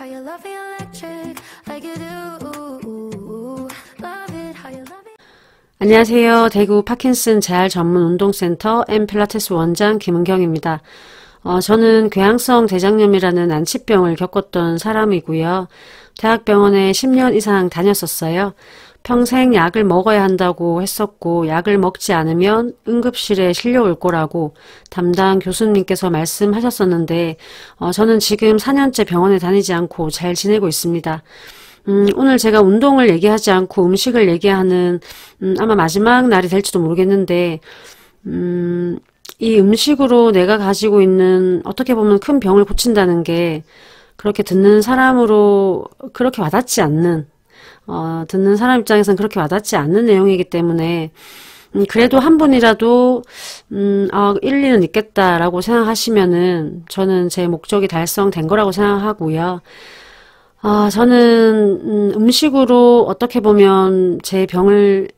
how you love me electric like you do. Love it how you love me. 안녕하세요. 대구 파킨슨 재활 전문 운동센터 엠필라테스 원장 김은경입니다. 저는 궤양성 대장염이라는 난치병을 겪었던 사람이고요. 대학병원에 10년 이상 다녔었어요. 평생 약을 먹어야 한다고 했었고 약을 먹지 않으면 응급실에 실려올 거라고 담당 교수님께서 말씀하셨었는데 저는 지금 4년째 병원에 다니지 않고 잘 지내고 있습니다. 오늘 제가 운동을 얘기하지 않고 음식을 얘기하는 아마 마지막 날이 될지도 모르겠는데 이 음식으로 내가 가지고 있는 어떻게 보면 큰 병을 고친다는 게 그렇게 듣는 사람으로 그렇게 와닿지 않는 듣는 사람 입장에서는 그렇게 와닿지 않는 내용이기 때문에 그래도 한 분이라도 일리는 있겠다라고 생각하시면은 저는 제 목적이 달성된 거라고 생각하고요. 저는 음식으로 어떻게 보면 제 병을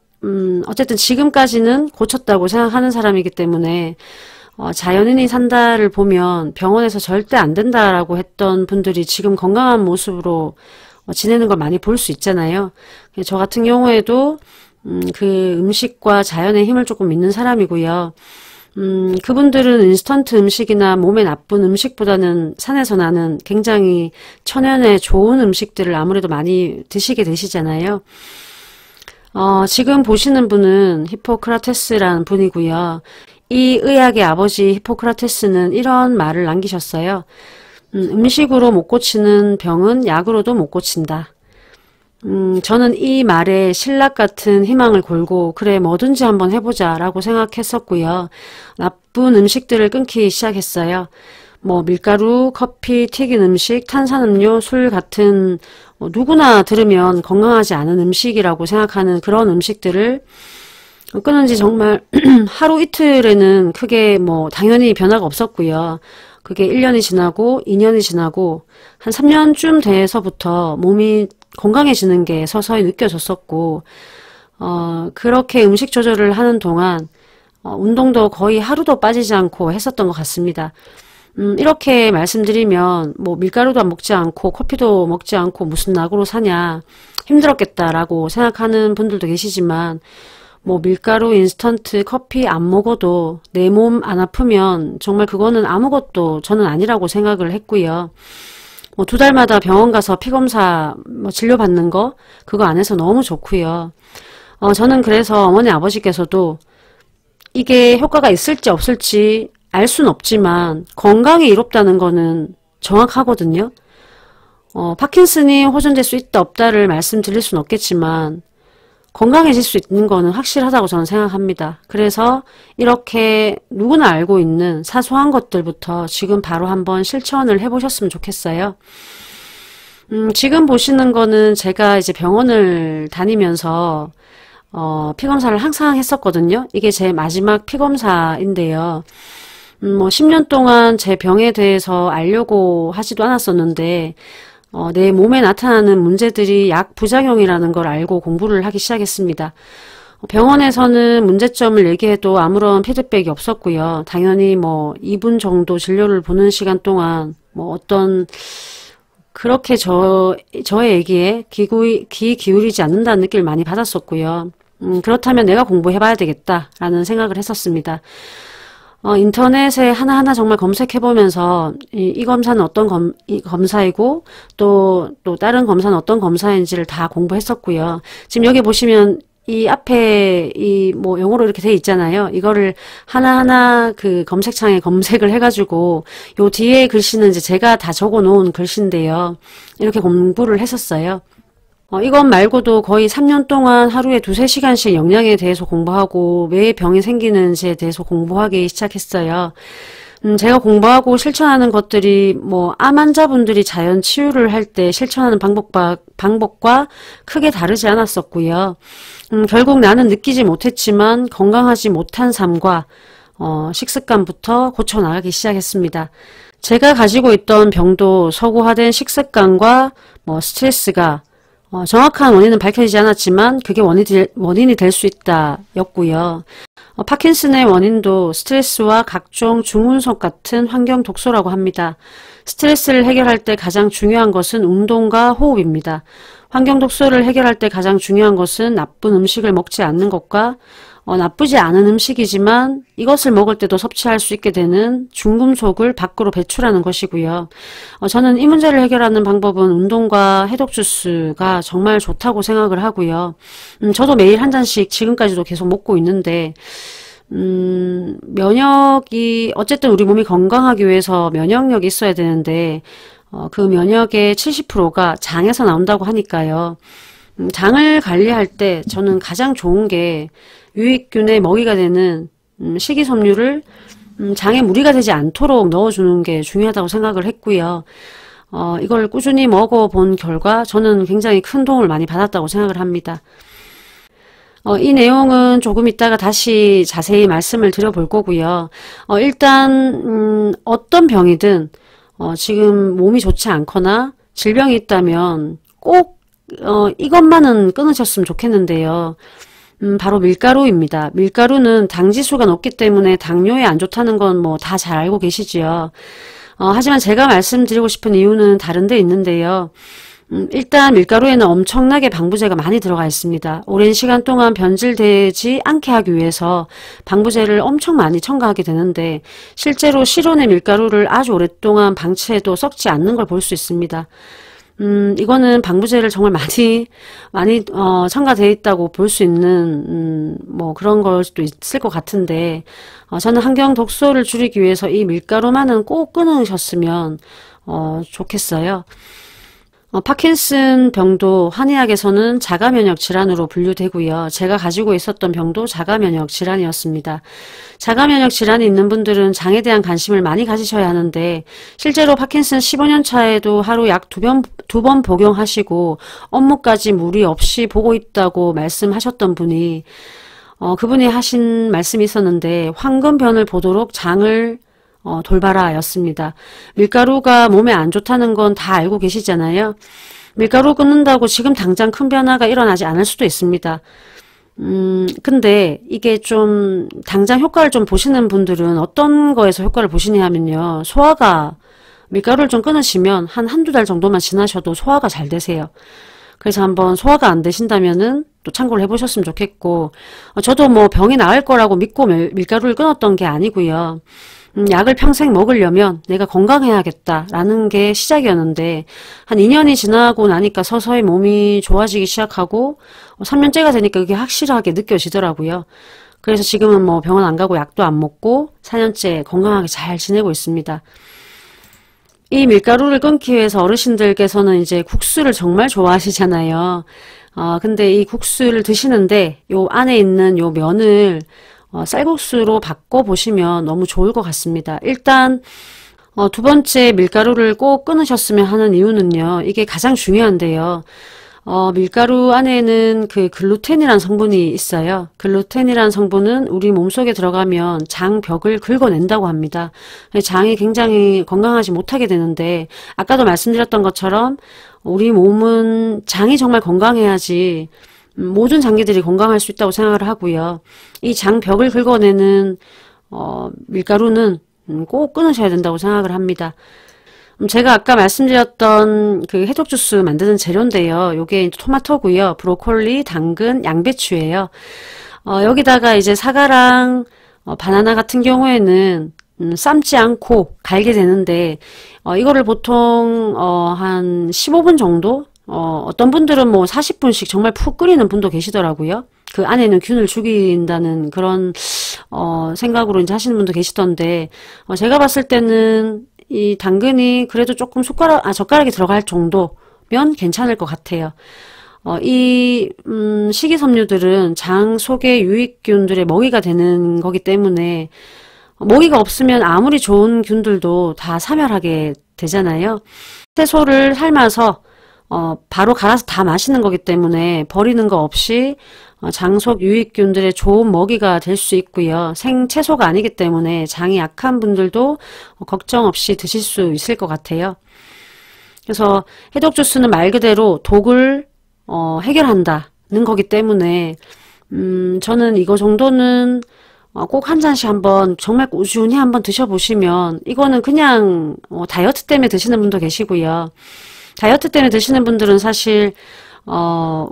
어쨌든 지금까지는 고쳤다고 생각하는 사람이기 때문에 자연인이 산다를 보면 병원에서 절대 안 된다라고 했던 분들이 지금 건강한 모습으로 지내는 걸 많이 볼 수 있잖아요. 저 같은 경우에도 그 음식과 자연의 힘을 조금 믿는 사람이고요. 그분들은 인스턴트 음식이나 몸에 나쁜 음식보다는 산에서 나는 굉장히 천연에 좋은 음식들을 아무래도 많이 드시게 되시잖아요. 지금 보시는 분은 히포크라테스라는 분이고요. 이 의학의 아버지 히포크라테스는 이런 말을 남기셨어요. 음식으로 못 고치는 병은 약으로도 못 고친다. 저는 이 말에 신락 같은 희망을 걸고 그래 뭐든지 한번 해보자 라고 생각했었고요. 나쁜 음식들을 끊기 시작했어요. 뭐 밀가루, 커피, 튀긴 음식, 탄산음료, 술 같은 누구나 들으면 건강하지 않은 음식이라고 생각하는 그런 음식들을 끊은 지 정말 하루 이틀에는 크게 뭐 당연히 변화가 없었고요. 그게 1년이 지나고 2년이 지나고 한 3년쯤 돼서부터 몸이 건강해지는 게 서서히 느껴졌었고 그렇게 음식 조절을 하는 동안 운동도 거의 하루도 빠지지 않고 했었던 것 같습니다. 이렇게 말씀드리면 뭐 밀가루도 먹지 않고 커피도 먹지 않고 무슨 낙으로 사냐 힘들었겠다라고 생각하는 분들도 계시지만 뭐 밀가루, 인스턴트, 커피 안 먹어도 내 몸 안 아프면 정말 그거는 아무것도 저는 아니라고 생각을 했고요. 뭐 2달마다 병원 가서 피검사 진료받는 거 그거 안 해서 너무 좋고요. 저는 그래서 어머니 아버지께서도 이게 효과가 있을지 없을지 알 수는 없지만 건강에 이롭다는 거는 정확하거든요. 파킨슨이 호전될 수 있다 없다를 말씀드릴 수는 없겠지만 건강해질 수 있는 거는 확실하다고 저는 생각합니다. 그래서 이렇게 누구나 알고 있는 사소한 것들부터 지금 바로 한번 실천을 해보셨으면 좋겠어요. 지금 보시는 거는 제가 이제 병원을 다니면서 피검사를 항상 했었거든요. 이게 제 마지막 피검사인데요. 뭐 10년 동안 제 병에 대해서 알려고 하지도 않았었는데 내 몸에 나타나는 문제들이 약 부작용이라는 걸 알고 공부를 하기 시작했습니다. 병원에서는 문제점을 얘기해도 아무런 피드백이 없었고요. 당연히 뭐 2분 정도 진료를 보는 시간 동안 뭐 어떤 그렇게 저의 얘기에 귀 기울이지 않는다는 느낌을 많이 받았었고요. 그렇다면 내가 공부해봐야 되겠다라는 생각을 했었습니다. 인터넷에 하나하나 정말 검색해보면서 이 검사는 어떤 검사이고 또 다른 검사는 어떤 검사인지를 다 공부했었고요. 지금 여기 보시면 이 앞에 뭐 영어로 이렇게 돼 있잖아요. 이거를 하나하나 그 검색창에 검색을 해가지고 요 뒤에 글씨는 이제 제가 다 적어 놓은 글씨인데요. 이렇게 공부를 했었어요. 이것 말고도 거의 3년 동안 하루에 2~3시간씩 영양에 대해서 공부하고 왜 병이 생기는지에 대해서 공부하기 시작했어요. 제가 공부하고 실천하는 것들이 뭐 암 환자분들이 자연 치유를 할 때 실천하는 방법과 크게 다르지 않았었고요. 결국 나는 느끼지 못했지만 건강하지 못한 삶과 식습관부터 고쳐나가기 시작했습니다. 제가 가지고 있던 병도 서구화된 식습관과 뭐 스트레스가 정확한 원인은 밝혀지지 않았지만 그게 원인이 될 수 있다 였고요. 파킨슨의 원인도 스트레스와 각종 중운속 같은 환경 독소라고 합니다. 스트레스를 해결할 때 가장 중요한 것은 운동과 호흡입니다. 환경 독소를 해결할 때 가장 중요한 것은 나쁜 음식을 먹지 않는 것과 나쁘지 않은 음식이지만 이것을 먹을 때도 섭취할 수 있게 되는 중금속을 밖으로 배출하는 것이고요. 저는 이 문제를 해결하는 방법은 운동과 해독 주스가 정말 좋다고 생각을 하고요. 저도 매일 한 잔씩 지금까지도 계속 먹고 있는데 면역이 어쨌든 우리 몸이 건강하기 위해서 면역력이 있어야 되는데 그 면역의 70%가 장에서 나온다고 하니까요. 장을 관리할 때 저는 가장 좋은 게 유익균의 먹이가 되는 식이섬유를 장에 무리가 되지 않도록 넣어주는 게 중요하다고 생각을 했고요. 이걸 꾸준히 먹어본 결과 저는 굉장히 큰 도움을 많이 받았다고 생각을 합니다. 이 내용은 조금 이따가 다시 자세히 말씀을 드려볼 거고요. 일단 어떤 병이든 지금 몸이 좋지 않거나 질병이 있다면 꼭 이것만은 끊으셨으면 좋겠는데요. 바로 밀가루입니다. 밀가루는 당지수가 높기 때문에 당뇨에 안 좋다는 건 뭐 다 잘 알고 계시지요. 하지만 제가 말씀드리고 싶은 이유는 다른 데 있는데요. 일단 밀가루에는 엄청나게 방부제가 많이 들어가 있습니다. 오랜 시간 동안 변질되지 않게 하기 위해서 방부제를 엄청 많이 첨가하게 되는데 실제로 실온의 밀가루를 아주 오랫동안 방치해도 썩지 않는 걸 볼 수 있습니다. 이거는 방부제를 정말 많이 첨가되어 있다고 볼 수 있는 뭐 그런 걸 수도 있을 것 같은데 저는 환경 독소를 줄이기 위해서 이 밀가루만은 꼭 끊으셨으면 좋겠어요. 파킨슨 병도 한의학에서는 자가면역 질환으로 분류되고요. 제가 가지고 있었던 병도 자가면역 질환이었습니다. 자가면역 질환이 있는 분들은 장에 대한 관심을 많이 가지셔야 하는데 실제로 파킨슨 15년 차에도 하루 약 2번 복용하시고 업무까지 무리 없이 보고 있다고 말씀하셨던 분이 그분이 하신 말씀이 있었는데 황금변을 보도록 장을 돌봐라 였습니다. 밀가루가 몸에 안 좋다는 건 다 알고 계시잖아요. 밀가루 끊는다고 지금 당장 큰 변화가 일어나지 않을 수도 있습니다. 근데 이게 좀 당장 효과를 좀 보시는 분들은 어떤 거에서 효과를 보시냐 하면요. 소화가 밀가루를 좀 끊으시면 한두 달 정도만 지나셔도 소화가 잘 되세요. 그래서 한번 소화가 안 되신다면은 또 참고를 해보셨으면 좋겠고 저도 뭐 병이 나을 거라고 믿고 밀가루를 끊었던 게 아니고요. 약을 평생 먹으려면 내가 건강해야겠다라는 게 시작이었는데 한 2년이 지나고 나니까 서서히 몸이 좋아지기 시작하고 3년째가 되니까 그게 확실하게 느껴지더라고요. 그래서 지금은 뭐 병원 안 가고 약도 안 먹고 4년째 건강하게 잘 지내고 있습니다. 이 밀가루를 끊기 위해서 어르신들께서는 이제 국수를 정말 좋아하시잖아요. 근데 이 국수를 드시는데 요 안에 있는 요 면을 쌀국수로 바꿔보시면 너무 좋을 것 같습니다. 일단 두 번째 밀가루를 꼭 끊으셨으면 하는 이유는요. 이게 가장 중요한데요. 밀가루 안에는 그 글루텐이라는 성분이 있어요. 글루텐이라는 성분은 우리 몸속에 들어가면 장벽을 긁어낸다고 합니다. 장이 굉장히 건강하지 못하게 되는데 아까도 말씀드렸던 것처럼 우리 몸은 장이 정말 건강해야지 모든 장기들이 건강할 수 있다고 생각을 하고요. 이 장벽을 긁어내는 밀가루는 꼭 끊으셔야 된다고 생각을 합니다. 제가 아까 말씀드렸던 그 해독 주스 만드는 재료인데요. 요게 토마토고요. 브로콜리, 당근, 양배추예요. 여기다가 이제 사과랑 바나나 같은 경우에는 삶지 않고 갈게 되는데 이거를 보통 한 15분 정도 어떤 분들은 뭐 40분씩 정말 푹 끓이는 분도 계시더라고요. 그 안에는 균을 죽인다는 그런 생각으로 이제 하시는 분도 계시던데 제가 봤을 때는 이 당근이 그래도 조금 젓가락이 들어갈 정도면 괜찮을 것 같아요. 이 식이섬유들은 장 속의 유익균들의 먹이가 되는 거기 때문에 먹이가 없으면 아무리 좋은 균들도 다 사멸하게 되잖아요. 채소를 삶아서 바로 갈아서 다 마시는 거기 때문에 버리는 거 없이 장 속 유익균들의 좋은 먹이가 될 수 있고요. 생채소가 아니기 때문에 장이 약한 분들도 걱정 없이 드실 수 있을 것 같아요. 그래서 해독 주스는 말 그대로 독을 해결한다는 거기 때문에 저는 이거 정도는 꼭 한 잔씩 한번 정말 꾸준히 한번 드셔보시면, 이거는 그냥 다이어트 때문에 드시는 분도 계시고요. 다이어트 때문에 드시는 분들은 사실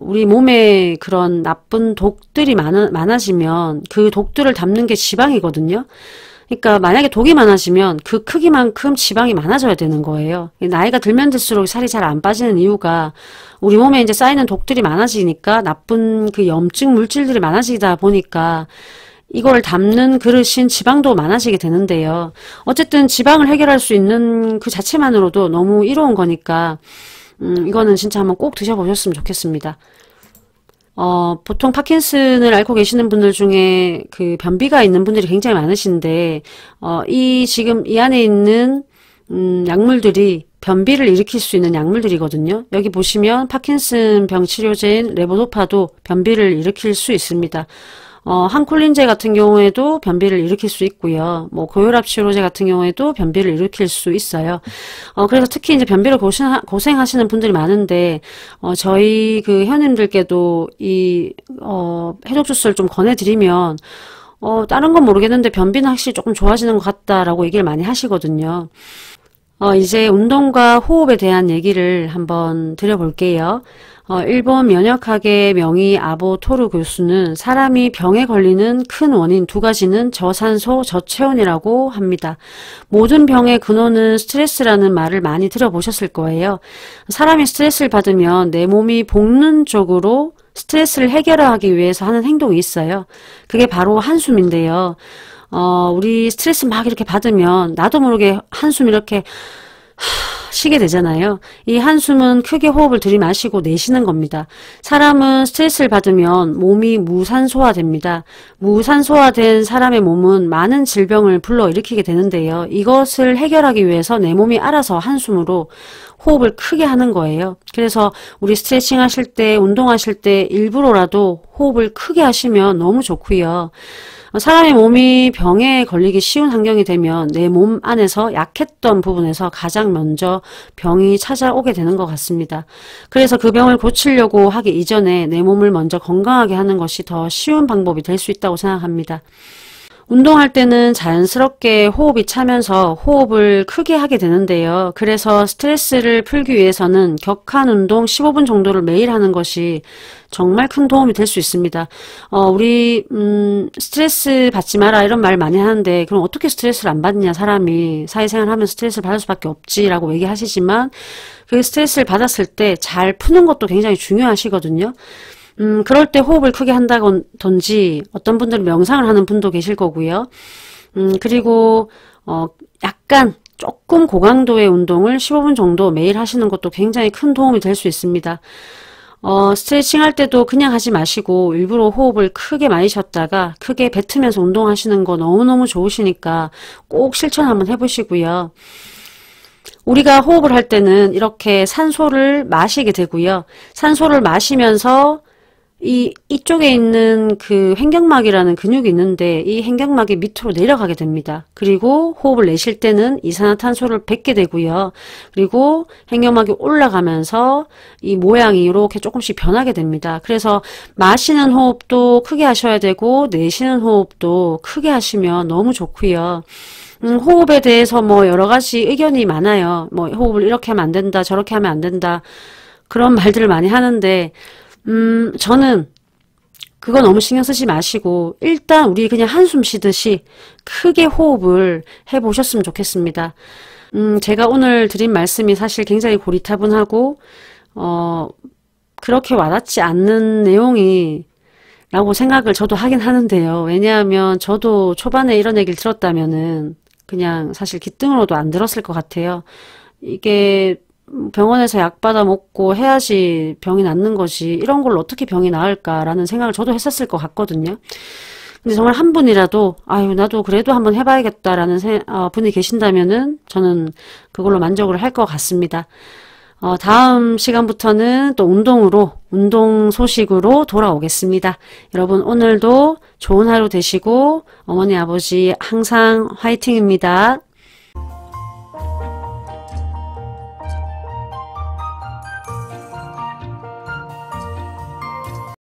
우리 몸에 그런 나쁜 독들이 많아지면 그 독들을 담는 게 지방이거든요. 그러니까 만약에 독이 많아지면 그 크기만큼 지방이 많아져야 되는 거예요. 나이가 들면 들수록 살이 잘 안 빠지는 이유가 우리 몸에 이제 쌓이는 독들이 많아지니까 나쁜 그 염증 물질들이 많아지다 보니까 이걸 담는 그릇인 지방도 많아지게 되는데요. 어쨌든 지방을 해결할 수 있는 그 자체만으로도 너무 이로운 거니까 이거는 진짜 한번 꼭 드셔보셨으면 좋겠습니다. 보통 파킨슨을 앓고 계시는 분들 중에 그 변비가 있는 분들이 굉장히 많으신데, 지금 이 안에 있는, 약물들이 변비를 일으킬 수 있는 약물들이거든요. 여기 보시면 파킨슨 병 치료제인 레보도파도 변비를 일으킬 수 있습니다. 항콜린제 같은 경우에도 변비를 일으킬 수 있고요. 뭐 고혈압 치료제 같은 경우에도 변비를 일으킬 수 있어요. 그래서 특히 이제 변비로 고생하시는 분들이 많은데, 저희 그 회원님들께도 이 해독 주스를 좀 권해드리면 다른 건 모르겠는데 변비는 확실히 조금 좋아지는 것 같다라고 얘기를 많이 하시거든요. 이제 운동과 호흡에 대한 얘기를 한번 드려볼게요. 일본 면역학의 명의 아보 토루 교수는 사람이 병에 걸리는 큰 원인 두 가지는 저산소, 저체온이라고 합니다. 모든 병의 근원은 스트레스라는 말을 많이 들어보셨을 거예요. 사람이 스트레스를 받으면 내 몸이 본능적으로 스트레스를 해결하기 위해서 하는 행동이 있어요. 그게 바로 한숨인데요. 우리 스트레스 막 이렇게 받으면 나도 모르게 한숨 이렇게 쉬게 되잖아요. 이 한숨은 크게 호흡을 들이마시고 내쉬는 겁니다. 사람은 스트레스를 받으면 몸이 무산소화됩니다. 무산소화된 사람의 몸은 많은 질병을 불러일으키게 되는데요. 이것을 해결하기 위해서 내 몸이 알아서 한숨으로 호흡을 크게 하는 거예요. 그래서 우리 스트레칭 하실 때, 운동하실 때 일부러라도 호흡을 크게 하시면 너무 좋고요. 사람의 몸이 병에 걸리기 쉬운 환경이 되면 내 몸 안에서 약했던 부분에서 가장 먼저 병이 찾아오게 되는 것 같습니다. 그래서 그 병을 고치려고 하기 이전에 내 몸을 먼저 건강하게 하는 것이 더 쉬운 방법이 될 수 있다고 생각합니다. 운동할 때는 자연스럽게 호흡이 차면서 호흡을 크게 하게 되는데요. 그래서 스트레스를 풀기 위해서는 격한 운동 15분 정도를 매일 하는 것이 정말 큰 도움이 될 수 있습니다. 우리 스트레스 받지 마라 이런 말 많이 하는데, 그럼 어떻게 스트레스를 안 받느냐, 사람이 사회생활 하면 스트레스를 받을 수밖에 없지라고 얘기하시지만, 그 스트레스를 받았을 때 잘 푸는 것도 굉장히 중요하시거든요. 그럴 때 호흡을 크게 한다든지, 어떤 분들은 명상을 하는 분도 계실 거고요. 그리고 약간 조금 고강도의 운동을 15분 정도 매일 하시는 것도 굉장히 큰 도움이 될 수 있습니다. 스트레칭 할 때도 그냥 하지 마시고 일부러 호흡을 크게 많이 쉬었다가 크게 뱉으면서 운동하시는 거 너무너무 좋으시니까 꼭 실천 한번 해보시고요. 우리가 호흡을 할 때는 이렇게 산소를 마시게 되고요. 산소를 마시면서 이쪽에 있는 그 횡격막이라는 근육이 있는데 이 횡격막이 밑으로 내려가게 됩니다. 그리고 호흡을 내쉴 때는 이산화탄소를 뱉게 되고요. 그리고 횡격막이 올라가면서 이 모양이 이렇게 조금씩 변하게 됩니다. 그래서 마시는 호흡도 크게 하셔야 되고 내쉬는 호흡도 크게 하시면 너무 좋고요. 호흡에 대해서 뭐 여러 가지 의견이 많아요. 뭐 호흡을 이렇게 하면 안 된다, 저렇게 하면 안 된다. 그런 말들을 많이 하는데 저는 그거 너무 신경 쓰지 마시고 일단 우리 그냥 한숨 쉬듯이 크게 호흡을 해보셨으면 좋겠습니다. 제가 오늘 드린 말씀이 사실 굉장히 고리타분하고 그렇게 와닿지 않는 내용이 라고 생각을 저도 하긴 하는데요. 왜냐하면 저도 초반에 이런 얘기를 들었다면은 그냥 사실 기등으로도 안 들었을 것 같아요. 이게 병원에서 약 받아 먹고 해야지 병이 낫는 거지 이런 걸로 어떻게 병이 나을까라는 생각을 저도 했었을 것 같거든요. 근데 정말 한 분이라도 아유 나도 그래도 한번 해봐야겠다라는 분이 계신다면은 저는 그걸로 만족을 할 것 같습니다. 다음 시간부터는 또 운동 소식으로 돌아오겠습니다. 여러분 오늘도 좋은 하루 되시고 어머니 아버지 항상 화이팅입니다.